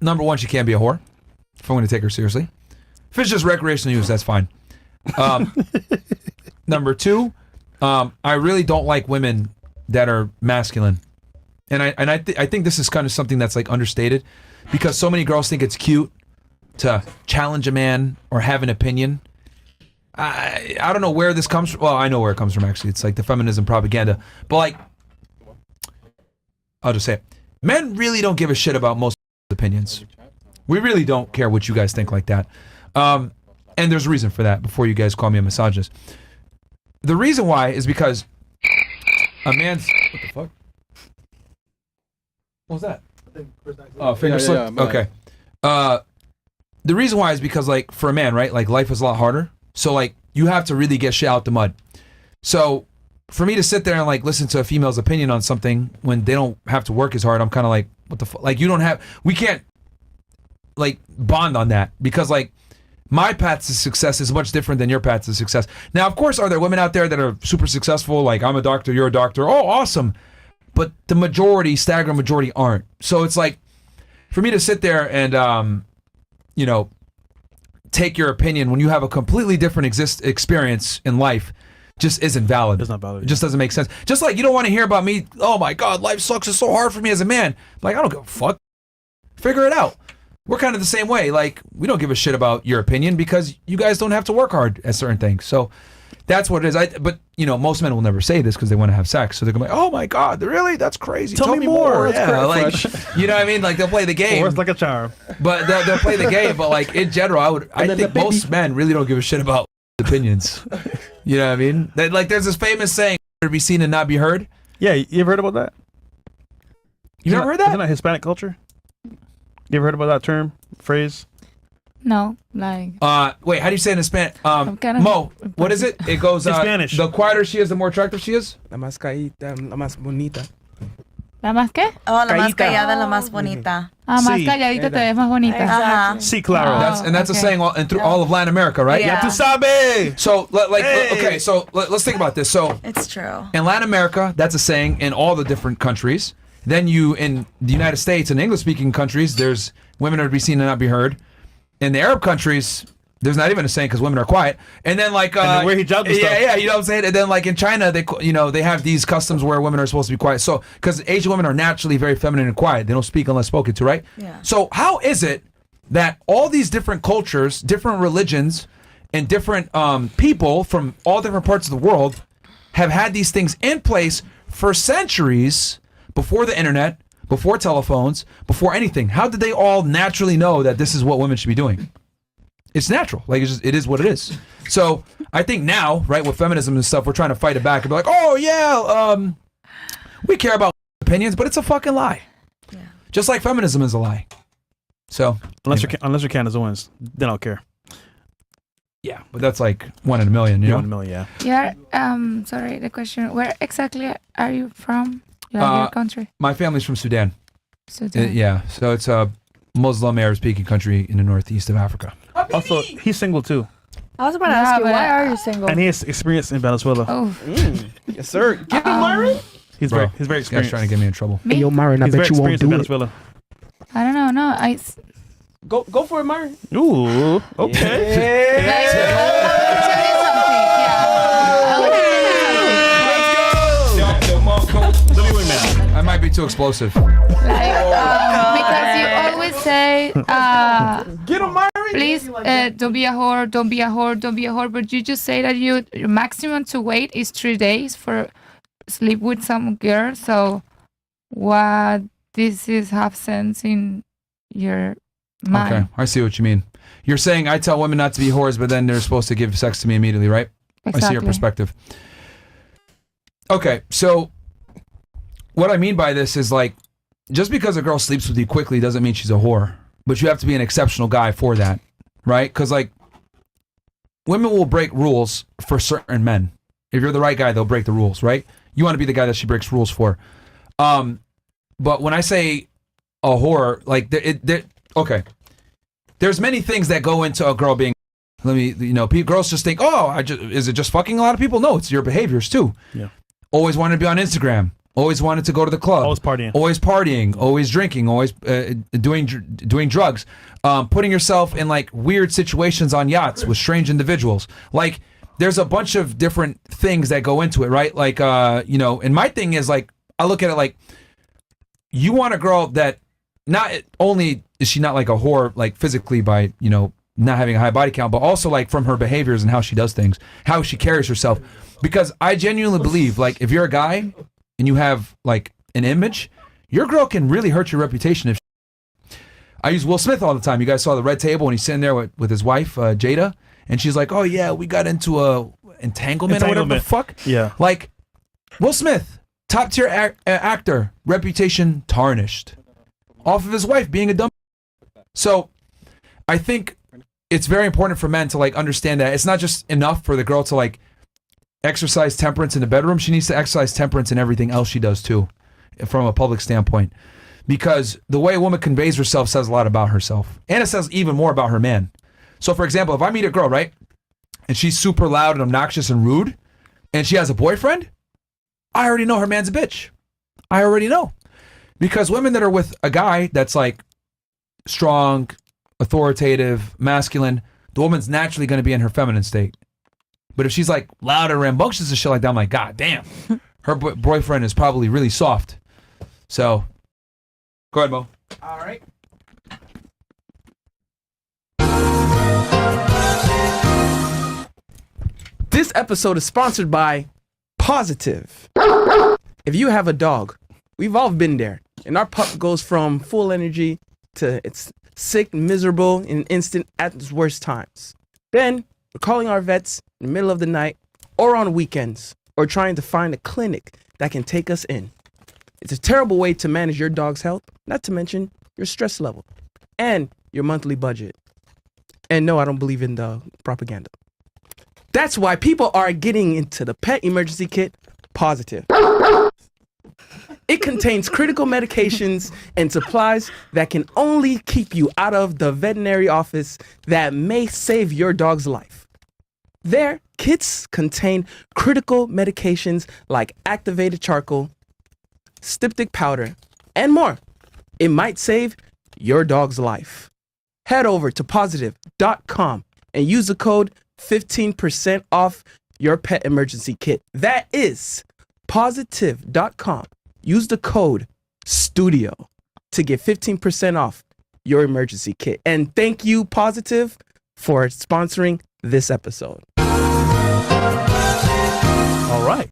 number one, she can't be a whore. If I'm going to take her seriously. If it's just recreational use, that's fine. Number two, I really don't like women that are masculine. And I think this is kind of something that's like understated, because so many girls think it's cute to challenge a man or have an opinion. I don't know where this comes from. Well, I know where it comes from, actually. It's like the feminism propaganda. But like, I'll just say it. Men really don't give a shit about most opinions. We really don't care what you guys think like that. And there's a reason for that, before you guys call me a misogynist. The reason why is because a man's... What the fuck? What was that? Oh, finger slip? Okay. The reason why is because, like, for a man, right, like, life is a lot harder. So, like, you have to really get shit out the mud. So, for me to sit there and, like, listen to a female's opinion on something when they don't have to work as hard, I'm kind of like, what the fuck? Like, you don't have... We can't, like, bond on that. Because, like, my path to success is much different than your path to success. Now, of course, are there women out there that are super successful? Like, I'm a doctor, you're a doctor. Oh, awesome. But the majority, staggering majority, aren't. So, it's like, for me to sit there and, you know, take your opinion when you have a completely different experience in life just isn't valid. It's not valid. It just doesn't make sense. Just like you don't want to hear about me, oh my God, life sucks, it's so hard for me as a man. Like, I don't give a fuck. Figure it out. We're kind of the same way. Like, we don't give a shit about your opinion because you guys don't have to work hard at certain things. So that's what it is. But, you know, most men will never say this because they want to have sex. So they're going to be like, oh my God, really? That's crazy. Tell me more. Yeah, like, you know what I mean? Like, they'll play the game. Works like a charm. But they'll play the game. But, like, in general, I think most men really don't give a shit about opinions. You know what I mean? Like, there's this famous saying, to be seen and not be heard. Yeah, you ever heard about that? You never heard that? Isn't that Hispanic culture? You ever heard about that term, phrase? No, like... wait, how do you say it in Spanish? Mo, what is it? It goes... in Spanish. The quieter she is, the more attractive she is? La más caída, la más bonita. ¿La más qué? Oh, la más callada, la más bonita. Ah, más calladita te ves más bonita. Ajá. Sí, claro. That's a saying through all of Latin America, right? Yeah. Ya tú sabes. So, okay, so let's think about this. So, It's true. in Latin America, that's a saying in all the different countries. Then in the United States, in English-speaking countries, there's women are to be seen and not be heard. In the Arab countries, there's not even a saying because women are quiet. And then like and they wear hijab and stuff. Yeah, you know what I'm saying. And then like in China, they have these customs where women are supposed to be quiet. So because Asian women are naturally very feminine and quiet, they don't speak unless spoken to, right? Yeah. So how is it that all these different cultures, different religions, and different people from all different parts of the world have had these things in place for centuries before the internet, before telephones, before anything? How did they all naturally know that this is what women should be doing? It's natural. Like, it is what it is. So I think now, right, with feminism and stuff, we're trying to fight it back and be like, oh yeah, we care about opinions, but it's a fucking lie. Yeah. Just like feminism is a lie. So unless you're Canada's, then I'll care. Yeah, but that's like 1 in a million. You know? 1 in a million, yeah. Yeah. Sorry, the question. Where exactly are you from? Your country? My family's from Sudan. Sudan. Yeah, so it's a Muslim Arab-speaking country in the northeast of Africa. Also, he's single too. I was about to ask you, why are you single? And he has experience in Venezuela. Oh. Yes, sir. Give him Myron. He's very This experienced. guy's trying to get me in trouble. Me? Hey, yo, Myron, I He's bet very you won't experienced in do it. Venezuela. I don't know. No, Go for it, Myron. Ooh, okay. I might be too explosive. Because you always say, Get him, Myron. please don't be a whore, don't be a whore, don't be a whore. But you just say that your maximum to wait is 3 days for sleep with some girl. So what this is have sense in your mind. Okay, I see what you mean. You're saying I tell women not to be whores, but then they're supposed to give sex to me immediately, right? Exactly. I see your perspective. Okay, so what I mean by this is like, just because a girl sleeps with you quickly doesn't mean she's a whore, but you have to be an exceptional guy for that, right? Because like, women will break rules for certain men. If you're the right guy, they'll break the rules, right? You want to be the guy that she breaks rules for. But when I say a whore, like, okay, there's many things that go into a girl being. Girls just think, is it just fucking a lot of people? No, it's your behaviors too. Yeah. Always wanting to be on Instagram. always wanted to go to the club, Always partying. always drinking, always doing drugs, putting yourself in like weird situations on yachts with strange individuals. Like there's a bunch of different things that go into it, right? Like and my thing is like I look at it like you want a girl that not only is she not like a whore like physically by not having a high body count, but also like from her behaviors and how she does things, how she carries herself. Because I genuinely believe like if you're a guy and you have like an image, your girl can really hurt your reputation. If I use Will Smith all the time. You guys saw the red table when he's sitting there with his wife Jada, and she's like, "Oh yeah, we got into a entanglement or whatever the fuck." Yeah. Like Will Smith, top tier actor, reputation tarnished off of his wife being a dumb. So I think it's very important for men to like understand that it's not just enough for the girl to like exercise temperance in the bedroom. She needs to exercise temperance in everything else she does too, from a public standpoint. Because the way a woman conveys herself says a lot about herself. And it says even more about her man. So for example, if I meet a girl, right, and she's super loud and obnoxious and rude, and she has a boyfriend, I already know her man's a bitch. I already know. Because women that are with a guy that's like strong, authoritative, masculine, the woman's naturally going to be in her feminine state. But if she's like loud and rambunctious and shit like that, I'm like, God damn, her boyfriend is probably really soft. So, go ahead, Mo. All right. This episode is sponsored by Positive. If you have a dog, we've all been there, and our pup goes from full energy to it's sick, miserable in an instant at its worst times. Then we're calling our vets in the middle of the night or on weekends, or trying to find a clinic that can take us in. It's a terrible way to manage your dog's health, not to mention your stress level and your monthly budget. And no, I don't believe in the propaganda. That's why people are getting into the pet emergency kit, Positive. It contains critical medications and supplies that can only keep you out of the veterinary office that may save your dog's life. Their kits contain critical medications like activated charcoal, styptic powder, and more. It might save your dog's life. Head over to positive.com and use the code 15% off your pet emergency kit. That is positive.com. Use the code STUDIO to get 15% off your emergency kit. And thank you, Positive, for sponsoring this episode. All right.